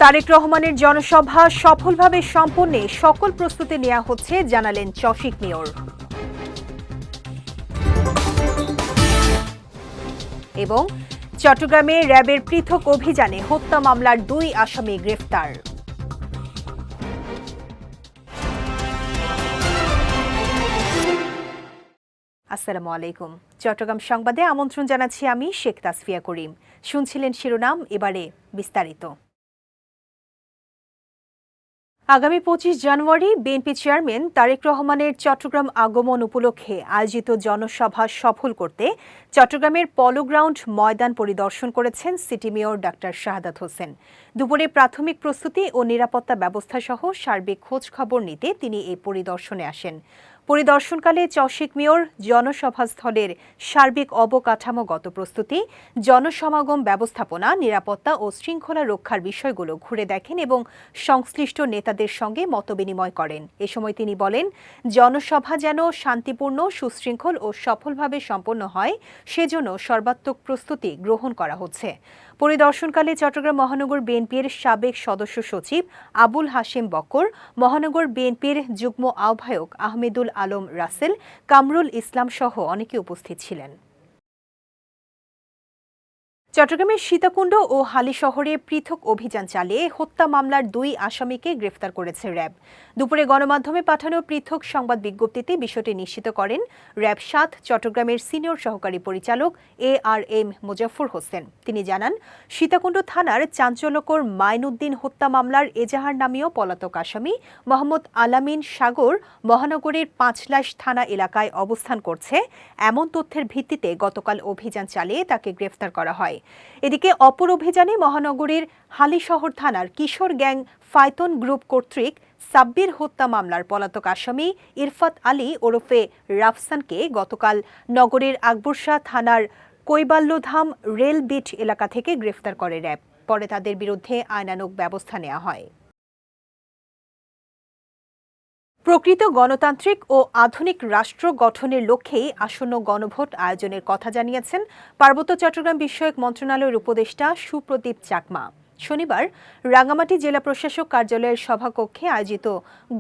তারেক রহমানের জনসভা সফলভাবে সম্পন্নে সকল প্রস্তুতি নেওয়া হচ্ছে জানালেন চশিক মেয়র। এবং চট্টগ্রামে র্যাবের পৃথক অভিযানে হত্যা মামলার 2 আসামি গ্রেফতার। আসসালামু আলাইকুম। চট্টগ্রাম সংবাদে আমন্ত্রণ জানাচ্ছি আমি শেখ তাসফিয়া করিম। শুনছিলেন শিরোনাম, এবারে বিস্তারিত। আগামী 25 জানুয়ারি বিএনপি চেয়ারম্যান তারেক রহমানের চট্টগ্রাম আগমন উপলক্ষে আয়োজিত জনসভা সফল করতে চট্টগ্রামের পলো গ্রাউন্ড ময়দান পরিদর্শন করেছেন city mayor doctor Shahadat Hossain. দুপুরে প্রাথমিক প্রস্তুতি ও নিরাপত্তা ব্যবস্থা সহ সার্বিক খোঁজ খবর নিতে তিনি এই পরিদর্শনে আসেন। পরিদর্শনকালে চশিক মেয়র জনসভাস্থলের সার্বিক অবকাঠামোগত প্রস্তুতি, জনসমাগম ব্যবস্থাপনা, নিরাপত্তা ও শৃঙ্খলা রক্ষার বিষয়গুলো ঘুরে দেখেন এবং সংশ্লিষ্ট নেতাদের সঙ্গে মতবিনিময় করেন। এ সময় তিনি বলেন, জনসভা যেন শান্তিপূর্ণ, সুশৃঙ্খল ও সফলভাবে সম্পন্ন হয় সেজন্য সর্বাত্মক প্রস্তুতি গ্রহণ করা হচ্ছে। পরিদর্শনকালে চট্টগ্রাম মহানগর বিএনপির সাবেক সদস্য সচিব আবুল হাশেম বক্কর, মহানগর বিএনপির যুগ্ম আহ্বায়ক আহমেদুল আলম রাসেল, কামরুল ইসলাম সহ অনেকে উপস্থিত ছিলেন। চট্টগ্রামের সীতাকুণ্ড ও হালিশহরে পৃথক অভিযান চালিয়ে হত্যা মামলার 2 আসামিকে গ্রেফতার করেছে র্যাব। দুপুরে গণমাধ্যমে পাঠানো পৃথক সংবাদ বিজ্ঞপ্তিতে বিষয়টি নিশ্চিত করেন র্যাব 7 চট্টগ্রামের সিনিয়র সহকারী পরিচালক ARM মোজাফফর হোসেন। তিনি জানান, সীতাকুণ্ড থানার চাঞ্চল্যকর মাইনুদ্দিন হত্যা মামলার এজাহার নামীয় পলাতক আসামি মোহাম্মদ আলামিন সাগর মহানগরের পাঁচলাইশ থানা এলাকায় অবস্থান করছে এমন তথ্যের ভিত্তিতে গতকাল অভিযান চালিয়ে তাকে গ্রেফতার করা হয়। এদিকে অপর অভিযানে মহানগরীর হালিশহর থানার কিশোর গ্যাং ফায়তন গ্রুপ কর্তৃক সাব্বির হত্যা মামলার পলাতক আসামি ইরফাত আলী ওরফে রাফসানকে গতকাল নগরীর আকবরশাহ থানার কৈবাল্যধাম রেল বিট এলাকা থেকে গ্রেফতার করে র্যাব। পরে তাদের বিরুদ্ধে আইনানুগ ব্যবস্থা নেওয়া হয়। প্রকৃত গণতান্ত্রিক ও আধুনিক রাষ্ট্র গঠনের লক্ষ্যেই আসন্ন গণভোট আয়োজনের কথা জানিয়েছেন পার্বত্য চট্টগ্রাম বিষয়ক মন্ত্রণালয়ের উপদেষ্টা সুপ্রদীপ চাকমা। শনিবার রাঙ্গামাটি জেলা প্রশাসক কার্যালয়ের সভাকক্ষে আয়োজিত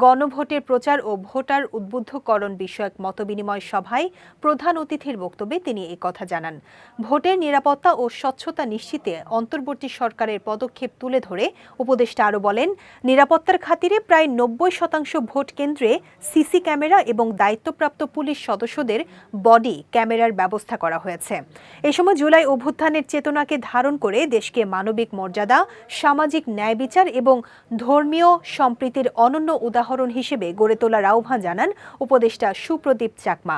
গণভোটের প্রচার ও ভোটার উদ্বুদ্ধকরণ বিষয়ক মতবিনিময় সভায় প্রধান অতিথির বক্তব্যে তিনি এই কথা জানান। ভোটের নিরাপত্তা ও স্বচ্ছতা নিশ্চিতে অন্তর্বর্তী সরকারের পদক্ষেপ তুলে ধরে উপদেষ্টা আরও বলেন, নিরাপত্তার খাতিরে প্রায় 90% ভোট কেন্দ্রে সিসি ক্যামেরা এবং দায়িত্বপ্রাপ্ত পুলিশ সদস্যদের বডি ক্যামেরার ব্যবস্থা করা হয়েছে। এ সময় জুলাই অভ্যুত্থানের চেতনাকে ধারণ করে দেশকে মানবিক মর্যাদা, সামাজিক ন্যায় বিচার এবং ধর্মীয় সম্প্রীতির অনন্য উদাহরণ হিসেবে গড়ে তোলার আহ্বান জানান উপদেষ্টা সুপ্রদীপ চাকমা।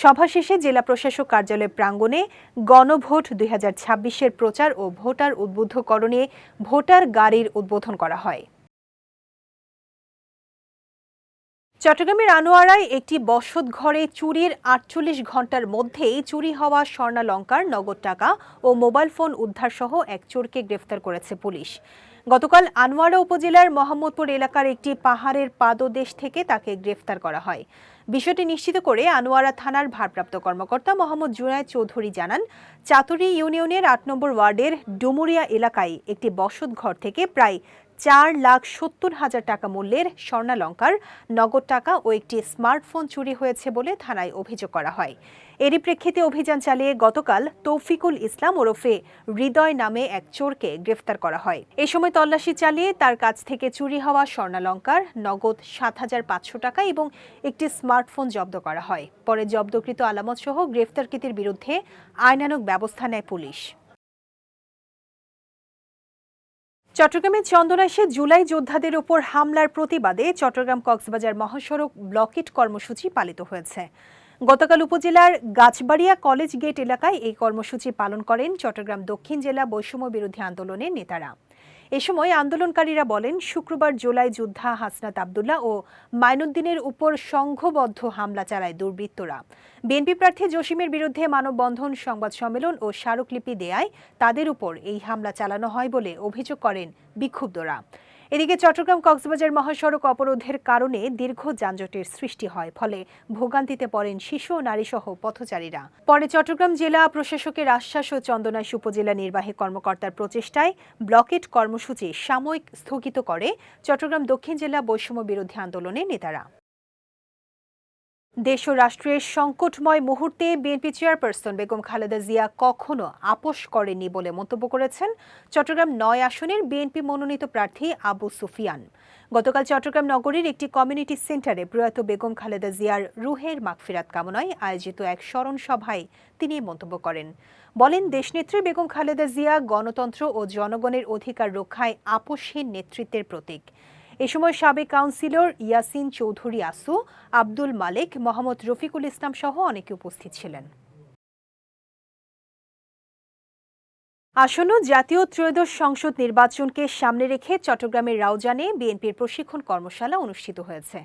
সভা শেষে জেলা প্রশাসক কার্যালয় প্রাঙ্গণে গণভোট 2026-এর প্রচার ও ভোটার উদ্বুদ্ধকরণে ভোটার গাড়ির উদ্বোধন করা হয়। চট্টগ্রামের আনোয়ারায় একটি বসতঘরে চুরির 48 ঘণ্টার মধ্যেই চুরি হওয়া স্বর্ণালংকার, নগদ টাকা ও মোবাইল ফোন উদ্ধার সহ এক চোরকে গ্রেফতার করেছে পুলিশ। গতকাল আনোয়ারা উপজেলার মোহাম্মদপুর এলাকার একটি পাহাড়ের পাদদেশ থেকে তাকে গ্রেফতার করা হয়। বিষয়টি নিশ্চিত করে আনোয়ারা থানার ভারপ্রাপ্ত কর্মকর্তা মোহাম্মদ জুনায়েদ চৌধুরী জানান, চাতুরী ইউনিয়নের 8 নম্বর ওয়ার্ডের ডুমুরিয়া এলাকায় একটি বসতঘর থেকে প্রায় 4,70,000 টাকা মূল্যের স্বর্ণালংকার, নগদ টাকা ও একটি স্মার্টফোন চুরি হয়েছে বলে থানায় অভিযোগ করা হয়। এরই প্রেক্ষিতে অভিযান চালিয়ে গতকাল তৌফিকুল ইসলাম ওরফে হৃদয় নামে এক চোরকে গ্রেফতার করা হয়। এ সময় তল্লাশি চালিয়ে তার কাছ থেকে চুরি হওয়া স্বর্ণালংকার, নগদ 7,500 টাকা এবং একটি স্মার্টফোন জব্দ করা হয়। পরে জব্দকৃত আলামত সহ গ্রেফতারকৃতের বিরুদ্ধে আইনানুগ ব্যবস্থা নেয় পুলিশ। চট্টগ্রামের চন্দনাইশে জুলাই যোদ্ধাদের উপর হামলার প্রতিবাদে চট্টগ্রাম কক্সবাজার মহাসড়ক ব্লকেট কর্মসূচি পালিত হয়েছে। গতকাল উপজেলার গাছবাড়িয়া কলেজ গেট এলাকায় এই কর্মসূচি পালন করেন চট্টগ্রাম দক্ষিণ জেলা বৈষম্য বিরোধী আন্দোলনের নেতারা। এ সময় আন্দোলনকারীরা বলেন, শুক্রবার জুলাই যোদ্ধা হাসনাত আবদুল্লাহ ও মাইনুদ্দিনের উপর সংঘবদ্ধ হামলা চালায় দুর্বৃত্তরা। বিএনপি প্রার্থী জসিমের বিরুদ্ধে মানববন্ধন, সংবাদ সম্মেলন ও স্মারকলিপি দেয়ায় তাদের উপর এই হামলা চালানো হয় বলে অভিযোগ করেন বিক্ষুব্ধরা। এদিকে চট্টগ্রাম কক্সবাজার মহাসড়ক অবরোধের কারণে দীর্ঘ যানজটের সৃষ্টি হয়, ফলে ভোগান্তিতে পড়েন শিশু ও নারীসহ পথচারীরা। পরে চট্টগ্রাম জেলা প্রশাসকের আশ্বাস ও চন্দনাইশ উপজেলা নির্বাহী কর্মকর্তার প্রচেষ্টায় ব্লকেট কর্মসূচি সাময়িক স্থগিত করে চট্টগ্রাম দক্ষিণ জেলা বৈষম্য বিরোধী আন্দোলনের নেতারা। দেশ ও রাষ্ট্রের সংকটময় মুহূর্তে বিএনপি চেয়ারপারসন বেগম খালেদা জিয়া কখনো আপোষ করেননি বলে মন্তব্য করেছেন চট্টগ্রাম ৯ আসনের বিএনপি মনোনীত প্রার্থী আবু সুফিয়ান। গতকাল চট্টগ্রাম নগরীর একটি কমিউনিটি সেন্টারে প্রয়াত বেগম খালেদা জিয়ার রুহের মাগফিরাত কামনায় আয়োজিত এক স্মরণ সভায় তিনি মন্তব্য করেন। বলেন, দেশনেত্রী বেগম খালেদা জিয়া গণতন্ত্র ও জনগণের অধিকার রক্ষায় আপোষহীন নেতৃত্বের প্রতীক। এ সময় সাবেক কাউন্সিলর ইয়াসিন চৌধুরী আসু, আব্দুল মালেক, মোহাম্মদ রফিকুল ইসলাম সহ অনেকে উপস্থিত ছিলেন। আসন্ন জাতীয় ত্রয়োদশ সংসদ নির্বাচনকে সামনে রেখে চট্টগ্রামের রাউজানে বিএনপির প্রশিক্ষণ কর্মশালা অনুষ্ঠিত হয়েছে।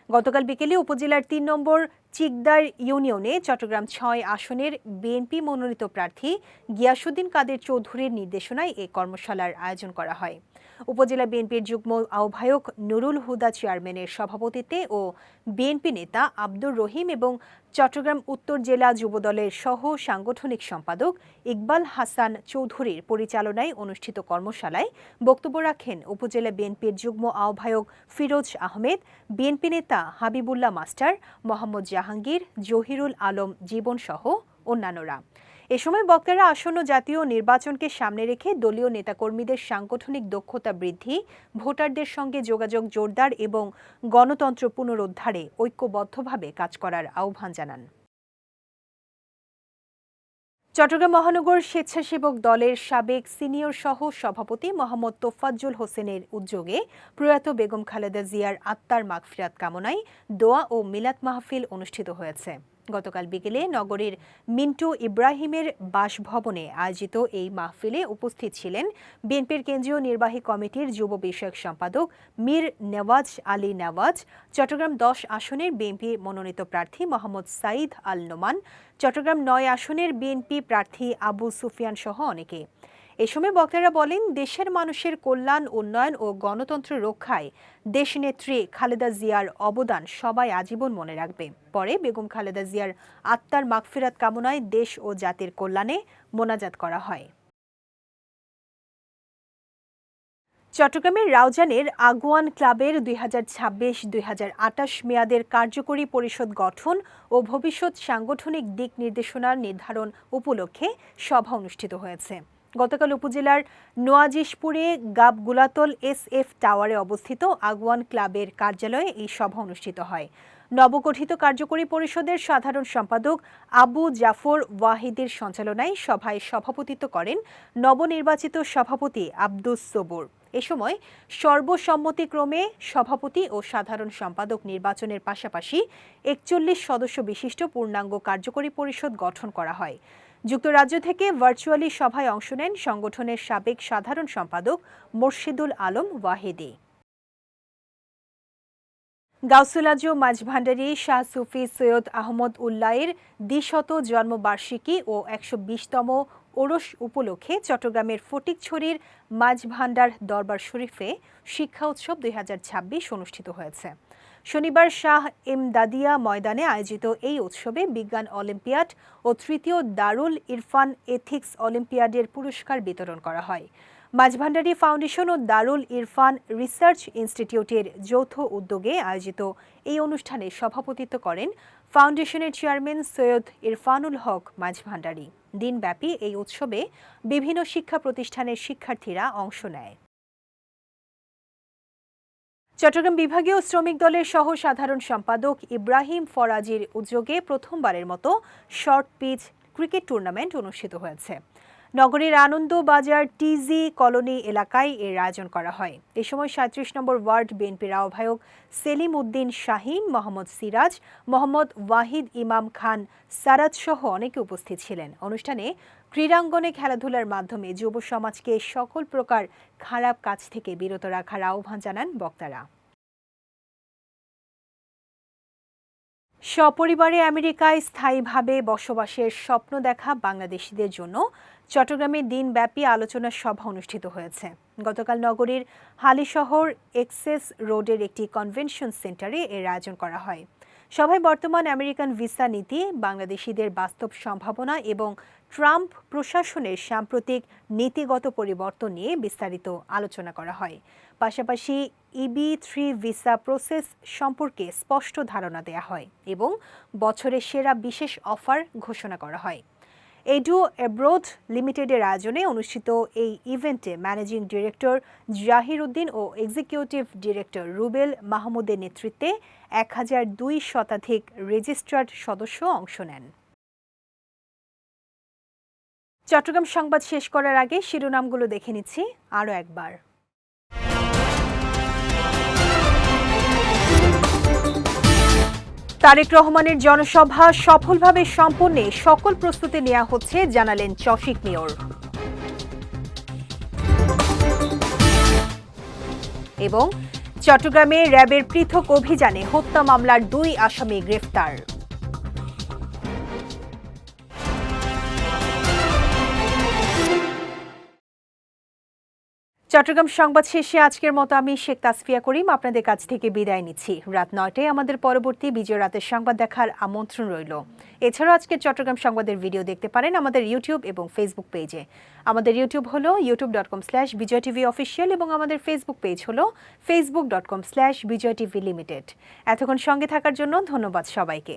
গতকাল বিকেলে উপজেলার ৩ নম্বর চিকদার ইউনিয়নে চট্টগ্রাম ৬ আসনের বিএনপি মনোনীত প্রার্থী গিয়াসউদ্দিন কাদের চৌধুরীর নির্দেশনায় এ কর্মশালার আয়োজন করা হয়। উপজেলা বিএনপির যুগ্ম আহ্বায়ক নুরুল হুদা চেয়ারম্যানের সভাপতিত্বে ও বিএনপি নেতা আব্দুর রহিম এবং চট্টগ্রাম উত্তর জেলা যুবদলের সহ সাংগঠনিক সম্পাদক ইকবাল হাসান চৌধুরীর পরিচালনায় অনুষ্ঠিত কর্মশালায় বক্তব্য রাখেন উপজেলা বিএনপির যুগ্ম আহ্বায়ক ফিরোজ আহমেদ, বিএনপি নেতা হাবিবুল্লাহ মাস্টার, মোহাম্মদ জাহাঙ্গীর, জহিরুল আলম জীবন সহ অন্যান্যরা। এ সময় বক্তারা আসন্ন জাতীয় নির্বাচনকে সামনে রেখে দলীয় নেতাকর্মীদের সাংগঠনিক দক্ষতা বৃদ্ধি, ভোটারদের সঙ্গে যোগাযোগ জোরদার এবং গণতন্ত্র পুনরুদ্ধারে ঐক্যবদ্ধভাবে কাজ করার আহ্বান জানান। চট্টগ্রাম মহানগর স্বেচ্ছাসেবক দলের সাবেক সিনিয়র সহ সভাপতি মোহাম্মদ তোফাজ্জল হোসেনের উদ্যোগে প্রয়াত বেগম খালেদা জিয়ার আত্মার মাগফিরাত কামনায় দোয়া ও মিলাদ মাহফিল অনুষ্ঠিত হয়েছে। গতকাল বিকেলে নগরীর মিন্টু ইব্রাহিমের বাসভবনে আয়োজিত এই মাহফিলে উপস্থিত ছিলেন বিএনপির কেন্দ্রীয় নির্বাহী কমিটির যুব বিষয়ক সম্পাদক মীর নেওয়াজ আলী নেওয়াজ, চট্টগ্রাম ১০ আসনের বিএনপি মনোনীত প্রার্থী মোহাম্মদ সাঈদ আল নোমান, চট্টগ্রাম ৯ আসনের বিএনপি প্রার্থী আবু সুফিয়ান সহ অনেকে। এ সময় বক্তারা বলেন, দেশের মানুষের কল্যাণ, উন্নয়ন ও গণতন্ত্র রক্ষায় দেশনেত্রী খালেদা জিয়ার অবদান সবাই আজীবন মনে রাখবে। পরে বেগম খালেদা জিয়ার আত্মার মাগফিরাত কামনায় দেশ ও জাতির কল্যাণে মোনাজাত করা হয়। চট্টগ্রামের রাউজানের আগুয়ান ক্লাবের ২০২৬-২০২৮ মেয়াদের কার্যকরী পরিষদ গঠন ও ভবিষ্যৎ সাংগঠনিক দিক নির্দেশনা নির্ধারণ উপলক্ষে সভা অনুষ্ঠিত হয়েছে। গতকাল উপজেলার নোয়াজিশপুরে গাবগুলাতল SF টাওয়ারে অবস্থিত আগুয়ান ক্লাবের কার্যালয়ে এই সভা অনুষ্ঠিত হয়। নবগঠিত কার্যকরী পরিষদের সাধারণ সম্পাদক আবু জাফর ওয়াহিদের সঞ্চালনায় সভায় সভাপতিত্ব করেন নবনির্বাচিত সভাপতি আব্দুস সবুর। এ সময় সর্বসম্মতিক্রমে সভাপতি ও সাধারণ সম্পাদক নির্বাচনের পাশাপাশি ৪১ সদস্য বিশিষ্ট পূর্ণাঙ্গ কার্যকরী পরিষদ গঠন করা হয়। যুক্তরাজ্য থেকে ভার্চুয়ালি সভায় অংশ নেন সংগঠনের সাবেক সাধারণ সম্পাদক মোর্শেদুল আলম ওয়াহিদি। গাউসুল আজম মাঝভান্ডারী শাহ সুফি সৈয়দ আহমদ উল্লাহের দ্বিশত জন্মবার্ষিকী ও ১২০তম ওরস উপলক্ষে চট্টগ্রামের ফটিকছড়ির মাঝভান্ডার দরবার শরীফে শিক্ষা উৎসব ২০২৬ অনুষ্ঠিত হয়েছে। শনিবার শাহ ইমদাদিয়া ময়দানে আয়োজিত এই উৎসবে বিজ্ঞান অলিম্পিয়াড ও তৃতীয় দারুল ইরফান এথিক্স অলিম্পিয়াডের পুরস্কার বিতরণ করা হয়। মাঝভান্ডারী ফাউন্ডেশন ও দারুল ইরফান রিসার্চ ইনস্টিটিউটের যৌথ উদ্যোগে আয়োজিত এই অনুষ্ঠানে সভাপতিত্ব করেন ফাউন্ডেশনের চেয়ারম্যান সৈয়দ ইরফানুল হক মাঝভান্ডারী। দিনব্যাপী এই উৎসবে বিভিন্ন শিক্ষা প্রতিষ্ঠানের শিক্ষার্থীরা অংশ নেয়। চট্টগ্রাম বিভাগীয় শ্রমিক দলের সহ সাধারণ সম্পাদক ইব্রাহিম ফরাজির উদ্যোগে প্রথমবারের মতো শর্ট পিচ ক্রিকেট টুর্নামেন্ট অনুষ্ঠিত হয়েছে। নগরীর আনন্দবাজার টিজি কলোনি এলাকায় এর আয়োজন করা হয়। এ সময় ৩৭ নম্বর ওয়ার্ড বিএনপির আহ্বায়ক সেলিম উদ্দিন শাহিন, মোহাম্মদ সিরাজ, মোহাম্মদ ওয়াহিদ ইমাম খান সারাজ সহ অনেকে উপস্থিত ছিলেন। অনুষ্ঠানে ক্রীড়াঙ্গনে খেলাধুলার মাধ্যমে যুব সমাজকে সকল প্রকার খারাপ কাজ থেকে বিরত রাখার আহ্বান জানান বক্তারা। সপরিবারে আমেরিকায় স্থায়ীভাবে বসবাসের স্বপ্ন দেখা বাংলাদেশিদের জন্য চট্টগ্রামে দিনব্যাপী আলোচনা সভা অনুষ্ঠিত হয়েছে। গতকাল নগরীর হালিশহর এক্সেস রোডের একটি কনভেনশন সেন্টারে এর আয়োজন করা হয়। সভায় বর্তমান আমেরিকান ভিসা নীতি, বাংলাদেশিদের বাস্তব সম্ভাবনা এবং ট্রাম্প প্রশাসনের সাম্প্রতিক নীতিগত পরিবর্তন নিয়ে বিস্তারিত আলোচনা করা হয়। পাশাপাশি EB-3 ভিসা প্রসেস সম্পর্কে স্পষ্ট ধারণা দেওয়া হয় এবং বছরের সেরা বিশেষ অফার ঘোষণা করা হয়। এডু অ্যাব্রোড লিমিটেডের আয়োজনে অনুষ্ঠিত এই ইভেন্টে ম্যানেজিং ডিরেক্টর জাহির উদ্দিন ও এক্সিকিউটিভ ডিরেক্টর রুবেল মাহমুদের নেতৃত্বে 1002 শতাধিক রেজিস্ট্রার্ড সদস্য অংশ নেন। চট্টগ্রাম সংবাদ শেষ করার আগে শিরোনামগুলো দেখে নিচ্ছি আরও একবার। তারেক রহমানের জনসভা সফলভাবে সম্পন্নে সকল প্রস্তুতি নেওয়া হচ্ছে, জানালেন চফিক মেয়র। এবং চট্টগ্রামে র্যাবের পৃথক অভিযানে হত্যা মামলার 2 আসামি গ্রেফতার। চট্টগ্রাম সংবাদ শেষে আজকের মতো আমি শেখ তাসফিয়া করিম আপনাদের কাছ থেকে বিদায় নিচ্ছি। রাত 9টায় আমাদের পরবর্তী বিজয় রাতের সংবাদ দেখার আমন্ত্রণ রইল। এছাড়াও আজকের চট্টগ্রাম সংবাদের ভিডিও দেখতে পারেন আমাদের ইউটিউব এবং ফেসবুক পেজে। আমাদের ইউটিউব হলো youtube.com/BijoyTVOfficial এবং আমাদের ফেসবুক পেজ হলো facebook.com/BijoyTVLimited। এতক্ষণ সঙ্গে থাকার জন্য ধন্যবাদ সবাইকে।